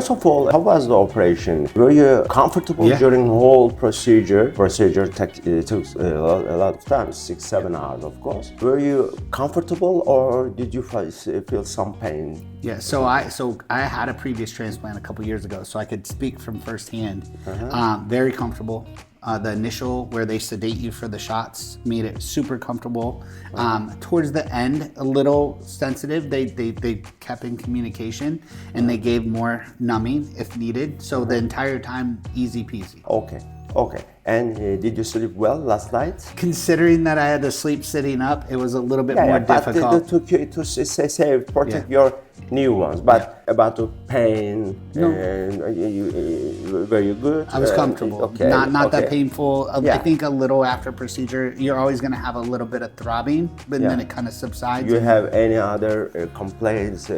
First of all, how was the operation? Were you comfortable during the whole procedure? It took a lot of time, 6-7 hours, of course. Were you comfortable, or did you feel some pain? Yeah, so I had a previous transplant a couple years ago, so I could speak from firsthand. Very comfortable. The initial where they sedate you for the shots made it super comfortable. Towards the end, a little sensitive. They kept in communication and they gave more numbing if needed. So the entire time, easy peasy. Okay. And did you sleep well last night? Considering that I had to sleep sitting up, it was a little bit more difficult. To protect your new ones, but about the pain, were you good? I was comfortable. Not that painful. I think a little after procedure, you're always going to have a little bit of throbbing, but then it kind of subsides. You have any other complaints,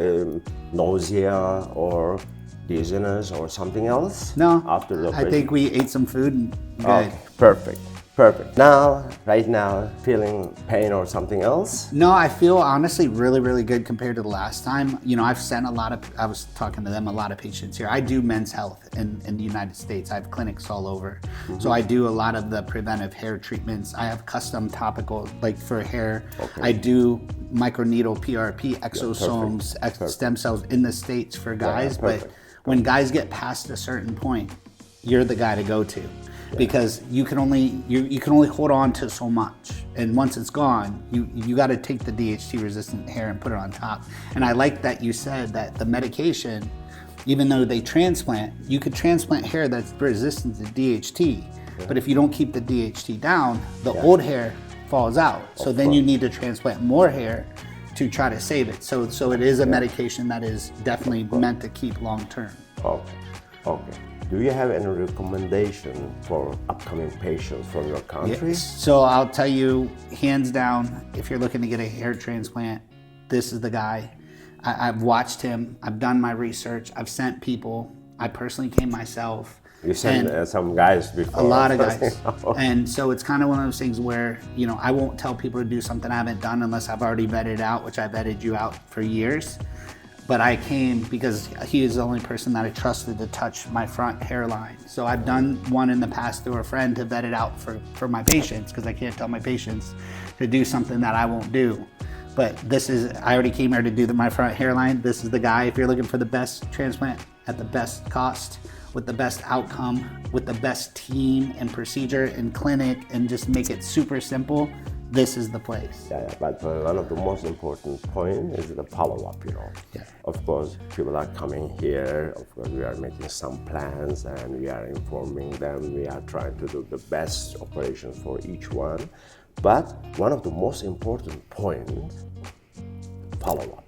nausea or dizziness or something else? No, after the operation? I think we ate some food and good. Okay, perfect. Right now, feeling pain or something else? No, I feel honestly really, really good compared to the last time. You know, I've sent I was talking to them, a lot of patients here. I do men's health in the United States. I have clinics all over. So I do a lot of the preventive hair treatments. I have custom topical, like for hair. I do microneedle PRP, exosomes, stem cells in the States for guys. But when guys get past a certain point, you're the guy to go to. Because you can only hold on to so much, and once it's gone, you got to take the DHT resistant hair and put it on top. And I like that you said that the medication, even though they transplant, you could transplant hair that's resistant to DHT, but if you don't keep the DHT down, the old hair falls out. So then you need to transplant more hair to try to save it. So it is a medication that is definitely meant to keep long term. Okay. Do you have any recommendation for upcoming patients from your country? Yes. So I'll tell you, hands down, if you're looking to get a hair transplant, this is the guy. I've watched him. I've done my research. I've sent people. I personally came myself. You sent some guys before. A lot of guys. And so it's kind of one of those things where, you know, I won't tell people to do something I haven't done unless I've already vetted out, which I vetted you out for years. But I came because he is the only person that I trusted to touch my front hairline. So I've done one in the past through a friend to vet it out for my patients, because I can't tell my patients to do something that I won't do. But I already came here to do my front hairline. This is the guy. If you're looking for the best transplant at the best cost, with the best outcome, with the best team and procedure and clinic, and just make it super simple, this is the place. But one of the most important points is the follow-up, you know. Of course, people are coming here. Of course, we are making some plans and we are informing them. We are trying to do the best operations for each one. But one of the most important points, follow-up.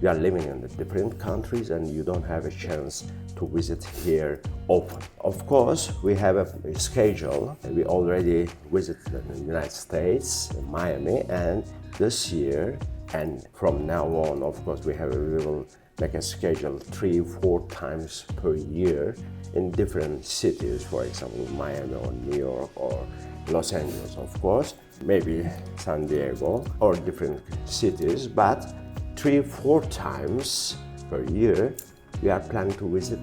You are living in the different countries and you don't have a chance to visit here often. Of course, we have a schedule. We already visited the United States, Miami, and this year, and from now on, of course, we will make a schedule 3-4 times per year in different cities, for example, Miami or New York or Los Angeles, of course, maybe San Diego or different cities, but 3-4 times per year, we are planning to visit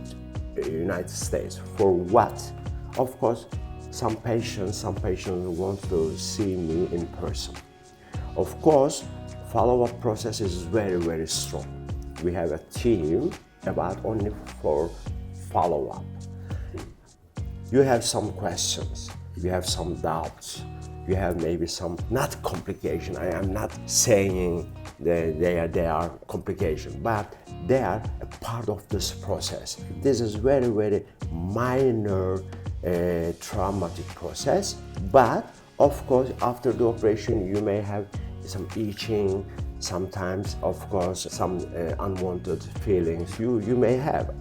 the United States. For what? Of course, some patients want to see me in person. Of course, follow-up process is very, very strong. We have a team about only for follow-up. You have some questions, you have some doubts, you have maybe some, not complication. I am not saying they are complication, but they are a part of this process. This is very, very minor traumatic process, but of course after the operation you may have some itching, sometimes of course some unwanted feelings you may have.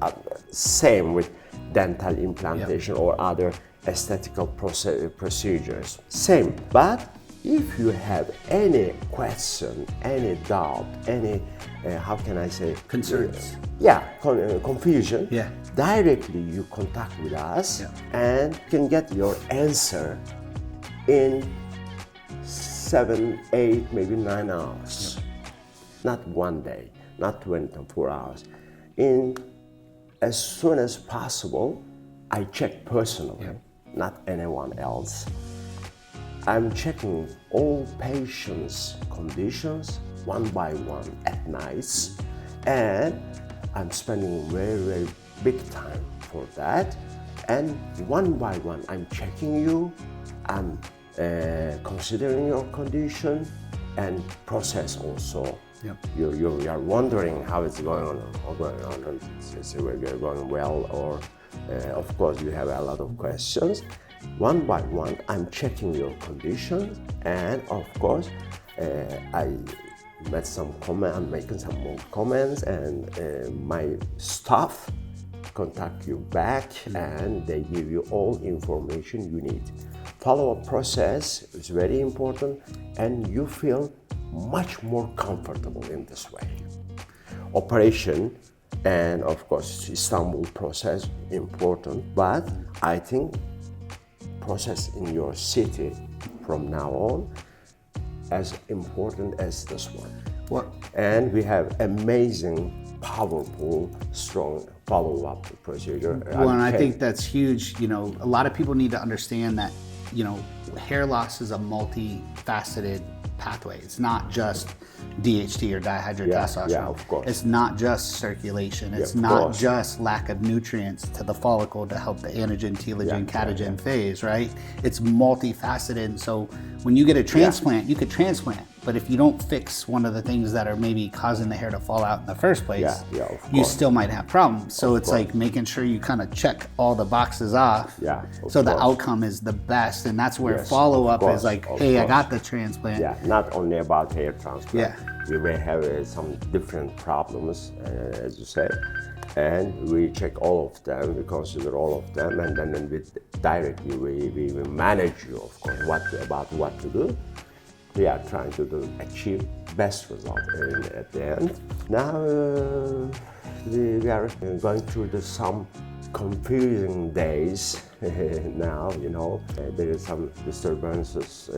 Same with dental implantation or other aesthetical procedures. Same, but if you have any question, any doubt, any, how can I say? Concerns. Confusion. Directly you contact with us and can get your answer in 7, 8, maybe 9 hours. Not one day, not 24 hours. In as soon as possible, I check personally, not anyone else. I'm checking all patients' conditions one by one at nights, and I'm spending very, very big time for that. And one by one, I'm checking you, I'm considering your condition and process also. You are wondering how it's going on, and it's going well, or of course you have a lot of questions. One by one, I'm checking your condition, and of course, I made some comment, I'm making some more comments, and my staff contact you back, and they give you all information you need. Follow-up process is very important, and you feel much more comfortable in this way. Operation and of course Istanbul process important, but I think process in your city from now on as important as this one. What? And we have amazing, powerful, strong follow-up procedure. Well, and I think that's huge. You know, a lot of people need to understand that, you know, hair loss is a multifaceted pathway. It's not just DHT or dihydrotestosterone. Yeah, of course. It's not just circulation. It's not just lack of nutrients to the follicle to help the anagen, telogen, catagen phase, right? It's multifaceted. And so when you get a transplant, you could transplant, but if you don't fix one of the things that are maybe causing the hair to fall out in the first place, you still might have problems. So it's like making sure you kind of check all the boxes off, so the outcome is the best. And that's where follow-up is like, hey, I got the transplant. Yeah, not only about hair transplant. We may have some different problems, as you say, and we check all of them, we consider all of them, and then we directly we manage you, of course, what to do. We are trying to achieve best result at the end. Now we are going through some confusing days now, you know. There is some disturbances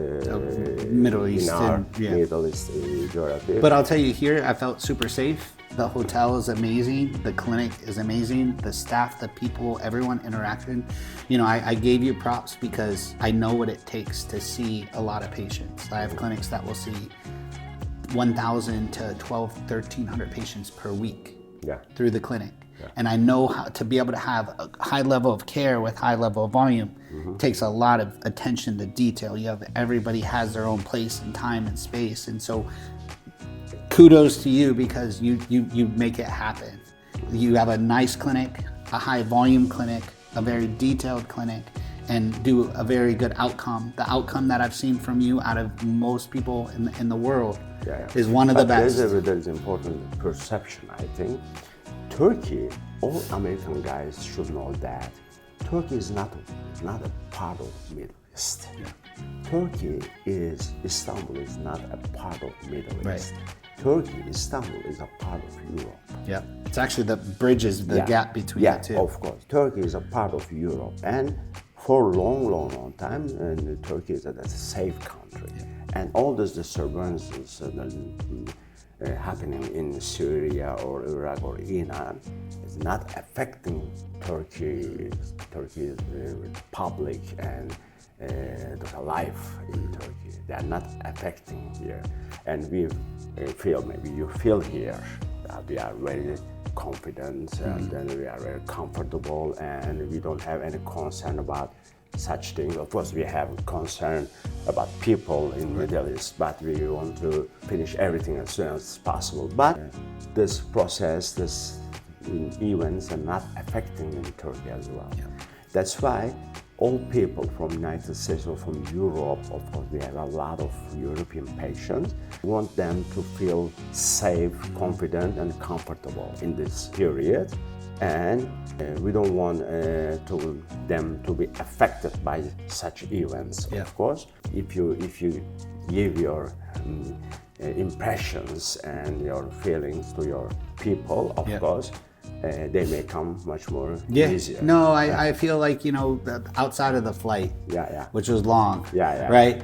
Middle East, Middle East Europe. But I'll tell you, here I felt super safe. The hotel is amazing. The clinic is amazing. The staff, the people, everyone interacting. You know, I gave you props because I know what it takes to see a lot of patients. I have clinics that will see 1,000 to 1,300 patients per week through the clinic. And I know how to be able to have a high level of care with high level of volume. Takes a lot of attention to detail. You have everybody has their own place and time and space, and so kudos to you because you make it happen. You have a nice clinic, a high volume clinic, a very detailed clinic, and do a very good outcome. The outcome that I've seen from you out of most people in the world is one of the best. There's important perception, I think. Turkey, all American guys should know that Turkey is not a part of Middle East. Turkey is, Istanbul is not a part of Middle East. Turkey, Istanbul is a part of Europe. It's actually the bridges, the gap between the two. Of course. Turkey is a part of Europe, and for a long time, and Turkey is a safe country. And all those disturbances happening in Syria or Iraq or Iran is not affecting Turkey's public and the life in Turkey. They are not affecting here. And we feel, maybe you feel here, that we are very confident and then we are very comfortable and we don't have any concern about such things. Of course, we have concern about people in Middle East, but we want to finish everything as soon as possible. But this process, this events are not affecting in Turkey as well. That's why all people from United States or from Europe, of course, we have a lot of European patients. We want them to feel safe, confident, and comfortable in this period. And we don't want them to be affected by such events. Of course, if you give your impressions and your feelings to your people, of course, they may come much more easier. No, I feel like, you know, outside of the flight, which was long, right?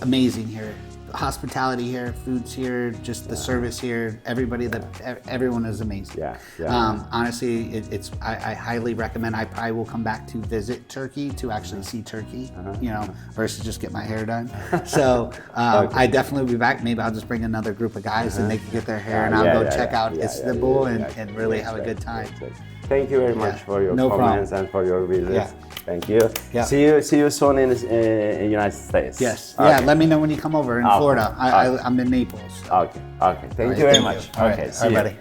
Amazing here. hospitality here, food's here, just the service here, everyone is amazing. Honestly, I highly recommend. I probably will come back to visit Turkey to actually see Turkey, versus just get my hair done. So I definitely will be back. Maybe I'll just bring another group of guys and they can get their hair, and I'll go check out Istanbul and really have a good time. Thank you very much for your comments and for your visit. Thank you. See you soon in the United States. Yes. Okay. Let me know when you come over in Florida. I'm in Naples. Okay. Thank you very much. Okay. See you. Buddy.